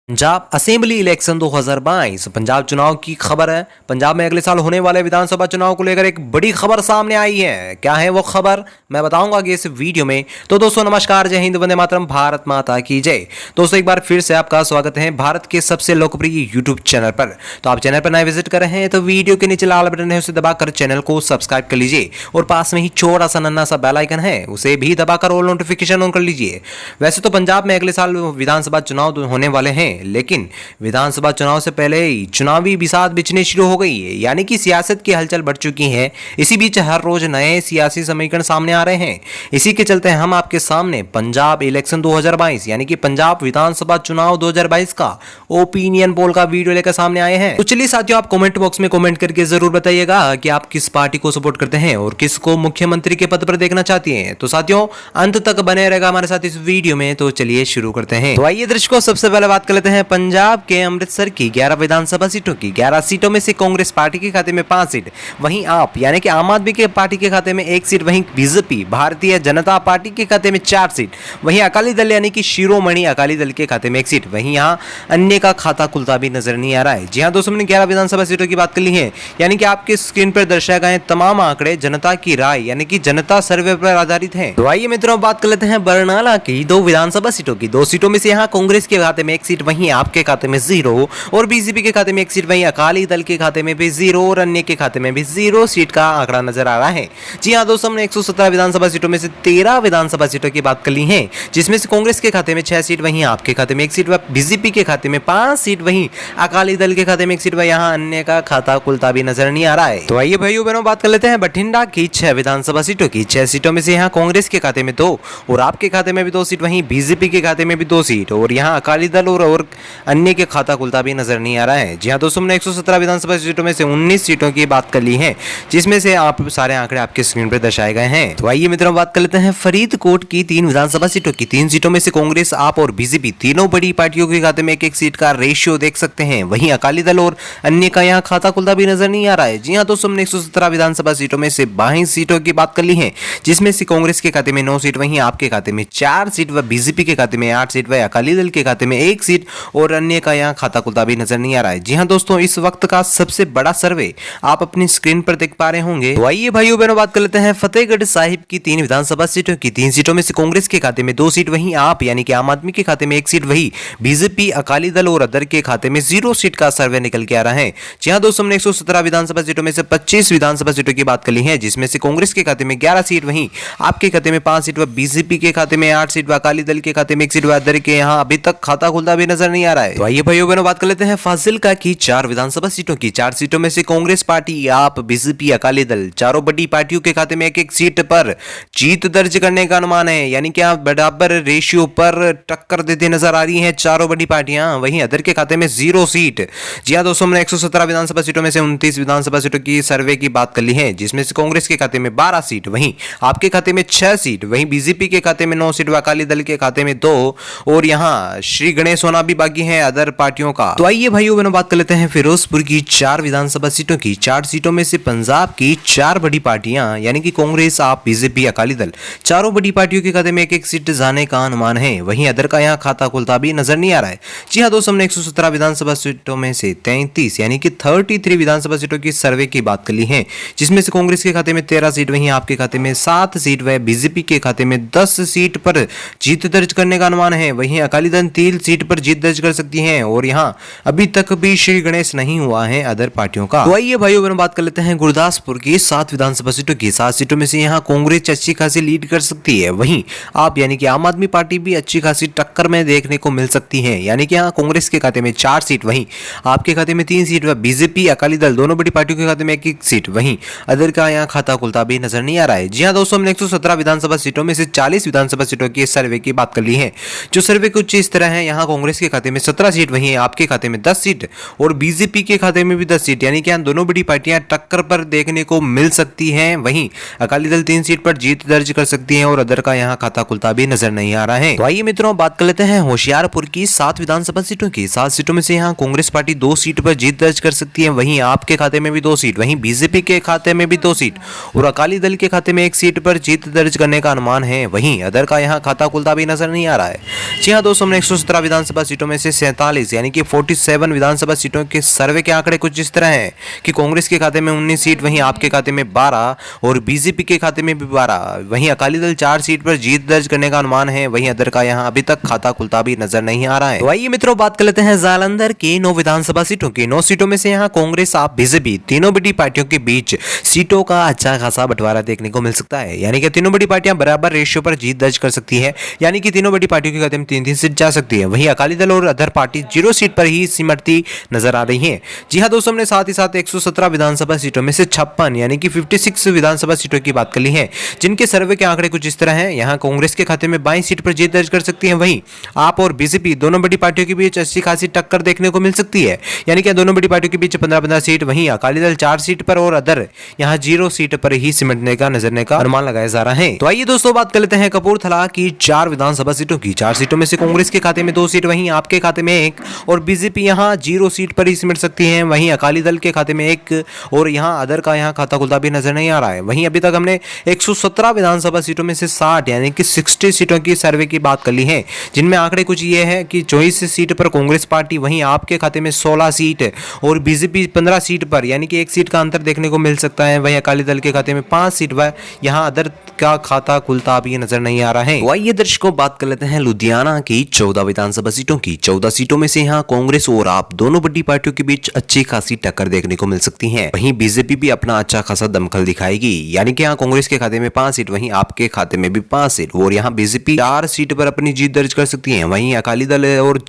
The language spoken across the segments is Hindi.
पंजाब असेंबली इलेक्शन 2022 पंजाब चुनाव की खबर है। पंजाब में अगले साल होने वाले विधानसभा चुनाव को लेकर एक बड़ी खबर सामने आई है। क्या है वो खबर, मैं बताऊंगा कि इस वीडियो में। तो दोस्तों नमस्कार, जय हिंद, वंदे मातरम, भारत माता की जय। दोस्तों एक बार फिर से आपका स्वागत है भारत के सबसे लोकप्रिय यूट्यूब चैनल पर। तो आप चैनल पर नए विजिट कर रहे हैं तो वीडियो के नीचे लाल बटन है, उसे दबाकर चैनल को सब्सक्राइब कर लीजिए और पास में ही छोटा सा नन्ना सा बेल आइकन है, उसे भी दबाकर ऑल नोटिफिकेशन ऑन कर लीजिए। वैसे तो पंजाब में अगले साल विधानसभा चुनाव होने वाले हैं, लेकिन विधानसभा चुनाव से पहले ही चुनावी बिसात बिछने शुरू हो गई है, यानी कि सियासत की हलचल बढ़ चुकी है। इसी बीच हर रोज नए सियासी समीकरण सामने आ रहे हैं। इसी के चलते हम आपके सामने पंजाब इलेक्शन 2022 यानी कि पंजाब विधानसभा चुनाव 2022 का ओपिनियन पोल का वीडियो लेकर सामने आए हैं। तो चलिए साथियों, आप कमेंट बॉक्स में कमेंट करके जरूर बताइएगा कि आप किस पार्टी को सपोर्ट करते हैं और किसको मुख्यमंत्री के पद पर देखना चाहती हैं। तो साथियों अंत तक बने रहेगा हमारे साथ इस वीडियो में। तो चलिए शुरू करते हैं। तो आइए दर्शकों, सबसे पहले बात कर लेते हैं पंजाब के अमृतसर की 11 विधानसभा सीटों की। 11 सीटों में से कांग्रेस पार्टी के खाते में 5 सीट, वहीं आप यानी कि आम आदमी के पार्टी के खाते में 1 सीट, वहीं बीजेपी भारतीय जनता पार्टी के खाते में 4 सीट, वहीं अकाली दल यानी कि शिरोमणि अकाली दल के खाते में 1 सीट, वहीं यहाँ अन्य का खाता खुलता भी नजर नहीं आ रहा है। जी हाँ दोस्तों, हमने 11 विधानसभा सीटों की बात कर ली है, यानी कि आपके स्क्रीन पर दर्शाए गए तमाम आंकड़े जनता की राय यानी कि जनता सर्वे पर आधारित है। तो आइए मित्रों, बात कर लेते हैं बरनाला की 2 विधानसभा सीटों की। 2 सीटों में से यहाँ कांग्रेस के खाते में 1 सीट, वहीं आपके खाते में 0 और बीजेपी के खाते में 1 सीट, वहीं अकाली दल के खाते में भी 0 और अन्य के खाते में भी 0 सीट का आंकड़ा नजर आ रहा है। जी हाँ दोस्तों, हमने 117 विधानसभा सीटों में से 13 विधानसभा सीटों की बात कर ली है, जिसमें से कांग्रेस के खाते में 6 सीट, वहीं आपके खाते में 1 सीट, बीजेपी के खाते में 5 सीट, वहीं अकाली दल के खाते में 1 सीट, वहीं यहाँ अन्य का खाता खुलता भी नजर नहीं आ रहा है। तो आइए भाइयों बहनों, बात कर लेते हैं बठिंडा की 6 विधानसभा सीटों की। 6 सीटों में से यहाँ कांग्रेस के खाते में 2 और आपके खाते में भी 2 सीट, वहीं बीजेपी के खाते में भी 2 सीट और यहाँ अकाली दल और अन्य के खाता खुलता भी नजर नहीं आ रहा है। जी हाँ दोस्तों, हमने 117 विधानसभा सीटों में से 19 सीटों की बात कर ली है, जिसमें से आप सारे आंकड़े आपके स्क्रीन पर दर्शाए गए हैं। तो आइए मित्रों, बात कर लेते हैं फरीदकोट की 3 विधानसभा सीटों की। 3 सीटों में से कांग्रेस, आप और बीजेपी तीनों बड़ी पार्टियों के खाते में 1-1 सीट का रेशियो देख सकते हैं, वहीं अकाली दल और अन्य का यहाँ खाता खुलता भी नजर नहीं आ रहा है। जी हाँ दोस्तों, हमने 117 विधानसभा सीटों में से 22 सीटों की बात कर ली है, जिसमें से कांग्रेस के खाते में 9 सीट, वहीं आपके खाते में 4 सीट, व बीजेपी के खाते में 8 सीट, व अकाली दल के खाते में 1 सीट और अन्य का यहाँ खाता खुलता भी नजर नहीं आ रहा है। जी हाँ दोस्तों, इस वक्त का सबसे बड़ा सर्वे आप अपनी स्क्रीन पर देख पा रहे होंगे। तो आइए भाइयों बहनों, बात कर लेते हैं फतेहगढ़ साहिब की 3 विधानसभा सीटों की। 3 सीटों में से कांग्रेस के खाते में 2 सीट, वहीं आप यानी कि आम आदमी के खाते में 1 सीट, वहीं बीजेपी अकाली दल और अदर के खाते में 0 सीट का सर्वे निकल के आ रहा है। जी हाँ दोस्तों, हमने 117 विधानसभा सीटों में से 25 विधानसभा सीटों की बात कर ली है, जिसमें से कांग्रेस के खाते में 11 सीट, वहीं आपके खाते में 5 सीट, व बीजेपी के खाते में 8 सीट, व अकाली दल के खाते में 1 सीट, व अदर के यहाँ अभी तक खाता खुलता भी नजर नहीं आ रहा है। तो आइए भाइयों बहनों, बात कर लेते हैं फाजिल्का की 4 विधानसभा सीटों की। 4 सीटों में से कांग्रेस पार्टी, आप, बीजेपी, अकाली दल चारों बड़ी पार्टियों के खाते में 1-1 सीट पर जीत दर्ज करने का अनुमान है, यानी कि आप बराबर रेशियो पर टक्कर देते नजर आ रही हैं चारों बड़ी पार्टियां, वहीं अदर के खाते में 0 सीट। जी हां दोस्तों, हमने 117 विधानसभा सीटों में से 29 विधानसभा सीटों की सर्वे की बात कर ली है, जिसमें से कांग्रेस के खाते में 12 सीट, वहीं आपके खाते में 6 सीट, वहीं बीजेपी के खाते में 9 सीट, व अकाली दल के खाते में 2 और यहाँ श्री गणेश होना भी बाकी है अदर पार्टियों का। तो आइए भाइयों बहनों, बात कर लेते हैं फिरोजपुर की 4 विधानसभा सीटों की। 4 सीटों में से पंजाब की 4 बड़ी पार्टियां यानी कि कांग्रेस, आप, बीजेपी, अकाली दल चारों बड़ी पार्टियों के खाते में 1-1 सीट जाने का अनुमान है, वहीं अदर का यहाँ खाता खुलता भी नजर नहीं आ रहा है। जी हाँ दोस्तों, हमने 117 विधानसभा सीटों में से 33 यानी कि 33 विधानसभा सीटों की सर्वे की बात कर ली है, जिसमें से कांग्रेस के खाते में 13 सीट, वहीं आपके खाते में 7 सीट, व बीजेपी के खाते में 10 सीट पर जीत दर्ज करने का अनुमान है, वहीं अकाली दल 3 सीट पर जीत दर्ज कर सकती है और यहाँ अभी तक भी श्री गणेश नहीं हुआ है अदर पार्टियों का। तो आइए भाइयों बहनों, बात कर लेते हैं गुरदासपुर की 7 विधानसभा सीटों की। 7 सीटों में से यहाँ कांग्रेस अच्छी खासी लीड कर सकती है, वहीं आप यानी कि आम आदमी पार्टी भी अच्छी खासी टक्कर में देखने को मिल सकती है, यानी कि यहाँ कांग्रेस के खाते में 4 सीट, वहीं आपके खाते में 3 सीट, व बीजेपी अकाली दल दोनों बड़ी पार्टियों के खाते में 1-1 सीट, वहीं अदर का यहाँ खाता खुलता भी नजर नहीं आ रहा है। जी हाँ दोस्तों, हमने 117 विधानसभा सीटों में से 40 विधानसभा सीटों की सर्वे की बात कर ली है, जो सर्वे कुछ इस तरह है। यहाँ कांग्रेस के खाते में 17 सीट, वहीं आपके खाते में 10 सीट और बीजेपी के खाते में भी 10 सीट, यानी कि दोनों बड़ी पार्टियां टक्कर पर देखने को मिल सकती हैं, वहीं अकाली दल 3 सीट पर जीत दर्ज कर सकती हैं और अदर का यहाँ खाता खुलता भी नजर नहीं आ रहा है। तो आइए मित्रों, बात कर लेते हैं होशियारपुर की 7 विधानसभा सीटों की। 7 सीटों में से यहाँ कांग्रेस पार्टी 2 सीट पर जीत दर्ज कर सकती है, वहीं आपके खाते में भी 2 सीट, वहीं बीजेपी के खाते में भी 2 सीट और अकाली दल के खाते में 1 सीट पर जीत दर्ज करने का अनुमान है, वहीं अदर का यहाँ खाता खुलता भी नजर नहीं आ रहा है। जी हाँ दोस्तों, हमने 117 विधानसभा सीटों में से 47 यानी कि 47 विधानसभा सीटों के सर्वे के आंकड़े कुछ इस तरह हैं कि कांग्रेस के खाते में 19 सीट, वहीं आपके खाते में 12 और बीजेपी के खाते में भी 12। वहीं अकाली दल 4 सीट पर जीत दर्ज करने का अनुमान है। वहीं अदर का यहां अभी तक खाता खुलता भी नजर नहीं आ रहा है। तो आइए मित्रों बात कर लेते हैं जालंधर की 9 विधानसभा सीटों की। 9 सीटों में से यहां कांग्रेस, आप, बीजेपी तीनों बड़ी पार्टियों के बीच सीटों का अच्छा खासा बंटवारा देखने को मिल सकता है। यानी कि तीनों बड़ी पार्टियां बराबर रेशियो पर जीत दर्ज कर सकती है। यानी कि तीनों बड़ी पार्टियों के खाते में 3-3 सीट जा सकती है। वहीं अकाली दल और अदर पार्टी 0 सीट पर ही सिमटती नजर आ रही है। जी हां दोस्तों, हमने साथ ही साथ 117 विधानसभा सीटों में से 56 यानी कि 56 विधानसभा सीटों की बात कर ली है, जिनके सर्वे के आंकड़े कुछ इस तरह हैं। यहां कांग्रेस के खाते में 22 सीट पर जीत दर्ज कर सकती है। वहीं आप और बीजेपी दोनों बड़ी पार्टियों के बीच अच्छी खासी टक्कर देखने को मिल सकती है। यानी कि दोनों बड़ी पार्टियों के बीच 15-15 सीट, वहीं अकाली दल 4 सीट पर और अदर यहां 0 सीट पर ही सिमटने का अनुमान लगाया जा रहा है। तो आइए दोस्तों बात कर लेते हैं कपूरथला की 4 विधानसभा सीटों की। 4 सीटों में से कांग्रेस के खाते में 2 सीट, वहीं आपके खाते में 1 और बीजेपी यहां 0 सीट पर ही सिमट सकती है। वहीं अकाली दल के खाते में 1 और यहां अदर का यहां खाता खुलता भी नजर नहीं आ रहा है। वहीं अभी तक हमने 117 विधानसभा सीटों में से 60 यानी कि 60 सीटों की सर्वे की बात कर ली है, जिनमें आंकड़े कुछ ये है कि 24 सीट पर कांग्रेस पार्टी, वहीं आपके खाते में 16 सीट और बीजेपी 15 सीट पर यानी कि 1 सीट का अंतर देखने को मिल सकता है। वहीं अकाली दल के खाते में 5 सीट व यहां अदर का खाता खुलता भी नजर नहीं आ रहा है। तो आइए दर्शकों बात कर लेते हैं लुधियाना की 14 विधानसभा सीटों की। 14 सीटों में से यहां कांग्रेस और आप दोनों बड़ी पार्टियों के बीच अच्छी खासी टक्कर देखने को मिल सकती है। वहीं बीजेपी भी अपना अच्छा खासा दमखल दिखाएगी। यानी कि यहां कांग्रेस के खाते में 5 सीट, वहीं आपके खाते में भी 5 सीट और यहां बीजेपी 4 सीट पर अपनी जीत दर्ज कर सकती है। वहीं अकाली दल और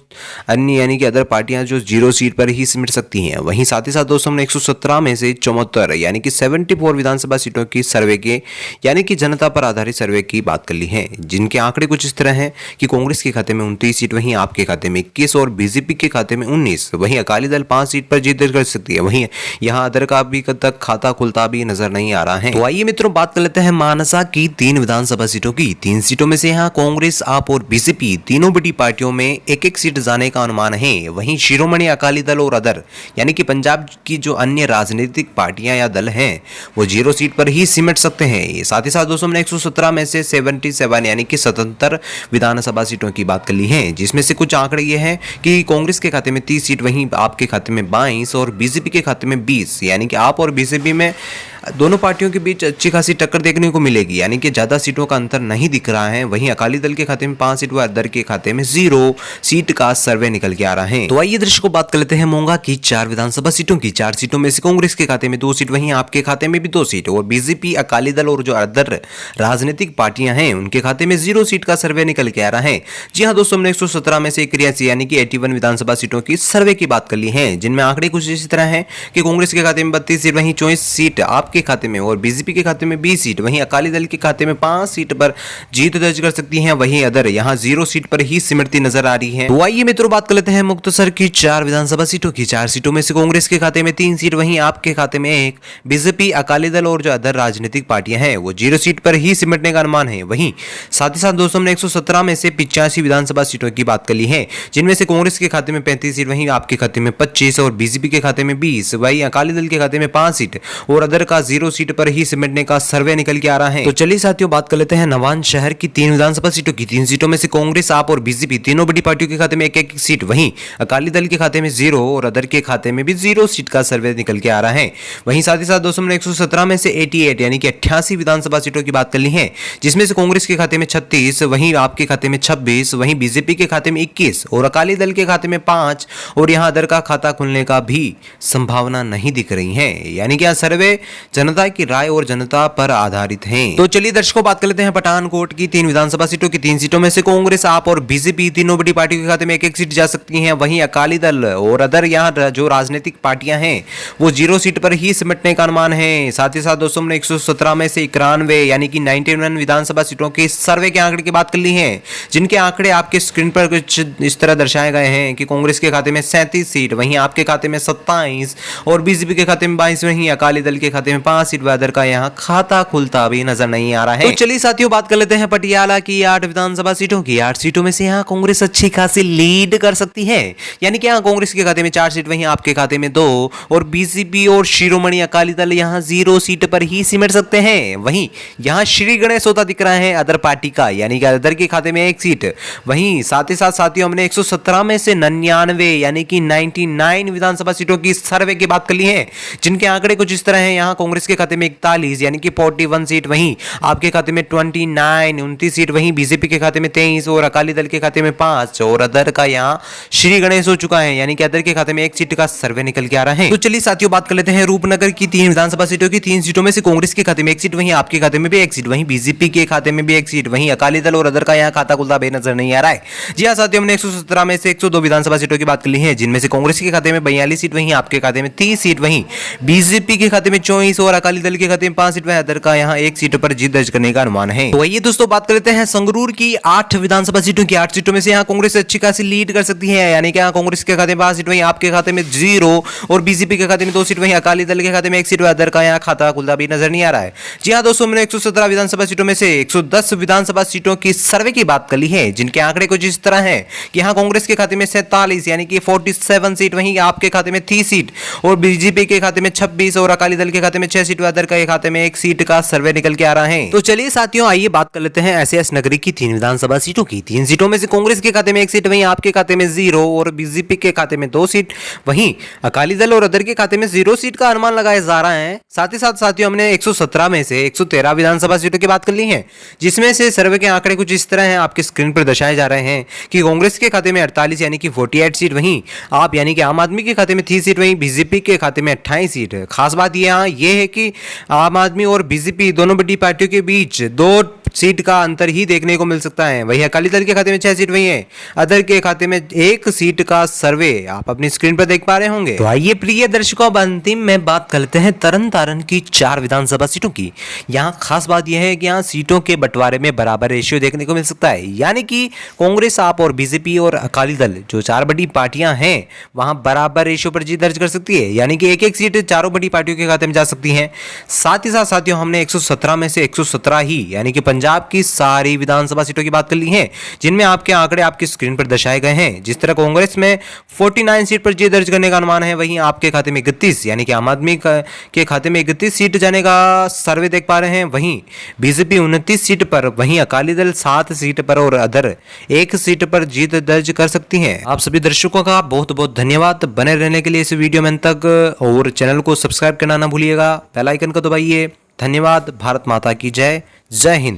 अन्य यानी कि अदर पार्टियां जो 0 सीट पर ही सिमट सकती हैं। वहीं साथ ही साथ दोस्तों हमने 117 में से 74 यानी कि 74 विधानसभा सीटों की सर्वे के यानी कि जनता पर आधारित सर्वे की बात कर ली है, जिनके आंकड़े कुछ इस तरह हैं कि कांग्रेस के खाते में 29 सीट, वहीं आपके खाते में 21 और बीजेपी के खाते में 19। वहीं अकाली दल 5 सीट पर जीत दर्ज कर सकती है। वहीं यहां अदर का अभी तक खाता खुलता भी नजर नहीं आ रहा है। तो आइए मित्रों बात कर लेते हैं मानसा की 3 विधानसभा सीटों की। 3 सीटों में से यहां कांग्रेस, आप और बीजेपी तीनों बड़ी पार्टियों में एक-एक सीट जाने का अनुमान है। वहीं शिरोमणि अकाली दल और अदर यानी कि पंजाब की जो अन्य राजनीतिक पार्टियां या दल हैं वो 0 सीट पर ही सिमट सकते हैं। साथ ही साथ दोस्तों हमने 117 में से 77 यानी कि 77 विधानसभा सीटों की बात कर ली है, जिसमें से कुछ आंकड़े ये हैं कि कांग्रेस के खाते में 30 सीट, वहीं आपके खाते में 22 और बीजेपी के खाते में 20। यानी कि आप और बीजेपी में दोनों पार्टियों के बीच अच्छी खासी टक्कर देखने को मिलेगी। यानी कि ज्यादा सीटों का अंतर नहीं दिख रहा है। वहीं अकाली दल के खाते में 5 सीट व अदर के खाते में 0 सीट का सर्वे निकल के आ रहा है। तो आइए दर्शकों बात कर लेते हैं मोंगा की 4 विधानसभा सीटों की। 4 सीटों में से कांग्रेस के खाते में 2 सीट, वहीं आपके खाते में भी 2 सीट और बीजेपी, अकाली दल और जो अदर राजनीतिक पार्टियां हैं उनके खाते में 0 सीट का सर्वे निकल के आ रहा है। जी हाँ दोस्तों, हमने 117 में से 83 यानी कि 81 विधानसभा सीटों की सर्वे की बात कर ली है, जिनमें आंकड़े कुछ इसी तरह हैं कि कांग्रेस के खाते में 32 सीट, वहीं 24 सीट आपके खाते में और बीजेपी के खाते में 20 सीट, वहीं अकाली दल के खाते में 5 सीट पर जीत दर्ज कर सकती हैं। वहीं अदर यहां 0 सीट पर ही सिमटती नजर आ रही है। तो आइए मित्रों बात कर लेते हैं मुक्तसर की 4 विधानसभा सीटों की। 4 सीटों में से कांग्रेस के खाते में 3 सीट, वहीं आपके खाते में 1, बीजेपी, अकाली दल और जो अदर राजनीतिक पार्टियां हैं वो 0 सीट पर ही सिमटने का अनुमान है। वहीं साथ ही साथ दोस्तों हमने 117 में से 85 विधानसभा सीटों की बात कर ली है, जिनमें से कांग्रेस के खाते में 35 सीट, वहीं आपके खाते में 25 और बीजेपी के खाते में 20, वहीं अकाली दल के खाते में 5 सीट और अदर का 0 सीट पर ही सिमटने का सर्वे निकल के आ रहा है। तो चलिए साथियों बात कर लेते हैं नवान शहर की 3 विधानसभा सीटों की। 3 सीटों में से कांग्रेस, आप और बीजेपी तीनों बड़ी पार्टियों के खाते में एक-एक सीट, वहीं अकाली दल के खाते में 0 और अदर के खाते में भी 0 सीट का सर्वे निकल के आ रहा है। वहीं साथ ही साथ दोस्तों हमने 117 में से 88 यानी कि 88 विधानसभा सीटों की बात कर ली है, जिसमें से कांग्रेस के खाते में 36, वहीं आपके खाते में 26, वहीं बीजेपी के खाते में 21 और अकाली दल के खाते में 5 और यहां अदर का खाता खुलने का भी संभावना नहीं दिख रही है। यानी कि यह सर्वे जनता की राय और जनता पर आधारित है। तो चलिए दर्शकों बात कर लेते हैं पठानकोट की 3 विधानसभा सीटों की। 3 सीटों में से कांग्रेस, आप और बीजेपी तीनों बड़ी पार्टियों के खाते में एक-एक सीट जा सकती हैं। वहीं अकाली दल और अदर यहां जो राजनीतिक पार्टियां हैं वो 0 सीट पर ही सिमटने का अनुमान है। साथ ही साथ दोस्तों हमने 117 में से 91 यानी कि 91 विधानसभा सीटों के सर्वे के आंकड़े की बात कर ली है, जिनके आंकड़े आपके स्क्रीन पर कुछ इस तरह दर्शाए गए हैं कि कांग्रेस के खाते में 37 सीट, वहीं आपके खाते में 27 और बीजेपी के खाते में 22, वहीं अकाली दल के खाते में 5 सीट व अदर का यहाँ खाता खुलता भी नजर नहीं आ रहा है। तो चलिए साथियों बात कर लेते हैं पटियाला की 8 विधानसभा सीटों की। 8 सीटों में से यहाँ कांग्रेस अच्छी खासी लीड कर सकती है, यानी कि यहाँ कांग्रेस के खाते में 4 सीट, वहीं आपके खाते में 2, और बीजेपी और शिरोमणि अकाली दल यहाँ 0 सीट पर ही सिमट सकते हैं। वहीं यहाँ श्री गणेश होता दिख रहा है अदर पार्टी का, यानी कि अदर के खाते में 1 सीट। वहीं साथ ही साथ साथियों हमने 117 में से 99 यानी कि 99 विधानसभा सीटों की सर्वे की बात कर ली है, जिनके आंकड़े कुछ इस तरह हैं। यहाँ कांग्रेस के खाते में 41 यानी कि 41 सीट, वहीं आपके खाते में 29 सीट, वहीं बीजेपी के खाते में 23 और अकाली दल के खाते में 5 और अदर का यहाँ श्री गणेश हो चुका है, यानी कि अदर के खाते में 1 सीट का सर्वे निकल के आ रहा है। तो चलिए साथियों बात कर लेते हैं रूपनगर की 3 विधानसभा सीटों की। 3 सीटों में से कांग्रेस के खाते में 1 सीट, वहीं आपके खाते में भी 1 सीट, वहीं बीजेपी के खाते में भी 1 सीट, वहीं अकाली दल और अदर का यहाँ खाता खुलता भी नजर नहीं आ रहा है। जी हाँ साथियों, हमने 117 में से 102 विधानसभा सीटों की बात कर ली है, जिनमें से कांग्रेस के खाते में 42 सीट, वहीं आपके खाते में 30 सीट, वहीं बीजेपी के खाते में 24 और अकाली दल के खाते में 5 सीट, वह अदर का यहाँ 1 सीट पर जीत दर्ज करने का अनुमान है। तो आइए दोस्तों बात करते हैं संगरूर की 8 विधानसभा सीटों की। 8 सीटों में से यहाँ कांग्रेस अच्छी खासी लीड कर सकती है, यानी कि यहाँ कांग्रेस के खाते में 5 सीट, वहीं आपके खाते में 0 और बीजेपी के खाते में 2 सीट, वहीं अकाली दल के खाते में 1 सीट, वह अदर का यहाँ खाता खुलता भी नजर नहीं आ रहा है। जी हाँ दोस्तों, हमने 117 विधानसभा सीटों में से 110 विधानसभा सीटों की सर्वे की बात कर ली है, जिनके आंकड़े कुछ इस तरह हैं कि यहाँ कांग्रेस के खाते में 47 यानी कि 47 सीट, वहीं आपके खाते में 30 सीट और बीजेपी के खाते में 26 और अकाली दल के खाते में 6 सीट, अदर के खाते में 1 सीट का सर्वे निकल के आ रहा है। तो चलिए साथियों आइए बात कर लेते हैं एसएस नगरी की 3 विधानसभा सीटों की। 3 सीटों में से कांग्रेस के खाते में 1 सीट, वहीं आपके खाते में 0 और बीजेपी के खाते में 2 सीट, वहीं अकाली दल और अदर के खाते में 0 सीट का अनुमान लगाया जा रहा है। साथ ही साथ साथियों हमने 117 में से 113 विधानसभा सीटों की बात कर ली है, जिसमें से सर्वे के आंकड़े कुछ इस तरह हैं, आपके स्क्रीन पर दर्शाए जा रहे हैं कि कांग्रेस के खाते में 48 यानी कि 48 सीट, वहीं आप यानी कि आम आदमी के खाते में 30 सीट, वहीं बीजेपी के खाते में 28 सीट। खास बात यहाँ ये है कि आम आदमी और बीजेपी दोनों बड़ी पार्टियों के बीच 2 सीट का अंतर ही देखने को मिल सकता है। वहीं अकाली दल के खाते में 6 सीट, वहीं है अदर के खाते में 1 सीट का सर्वे आप अपनी स्क्रीन पर देख पा रहे होंगे। तो आइए प्रिय दर्शकों, अब अंतिम में बात कर लेते हैं तरन तारण की 4 विधानसभा सीटों की। यहाँ खास बात यह है कि यहाँ सीटों के बंटवारे में बराबर रेशियो देखने को मिल सकता है, यानी कि कांग्रेस आप और बीजेपी और अकाली दल जो 4 बड़ी पार्टियां हैं वहां बराबर रेशियो पर जीत दर्ज कर सकती है, यानी कि 1-1 सीट चारों बड़ी पार्टियों के खाते में जा सकती है। साथ ही साथ साथियों हमने 117 में से 117 ही यानी कि पंजाब की सारी विधानसभा सीटों की बात कर ली है, जिनमें आपके आंकड़े आपकी स्क्रीन पर दर्शाए गए हैं। जिस तरह कांग्रेस में 49 सीट पर जीत दर्ज करने का अनुमान है, वहीं आपके खाते में 31 यानी कि आम आदमी के खाते में 31 सीट जाने का सर्वे देख पा रहे हैं, वहीं बीजेपी 29 सीट पर, वहीं अकाली दल 7 सीट पर और अदर 1 सीट पर जीत दर्ज कर सकती हैं। आप सभी दर्शकों का बहुत बहुत धन्यवाद बने रहने के लिए इस वीडियो में अंत तक, और चैनल को सब्सक्राइब करना ना भूलिएगा, बेल आइकन को दबाइए। धन्यवाद। भारत माता की जय। जय हिंद।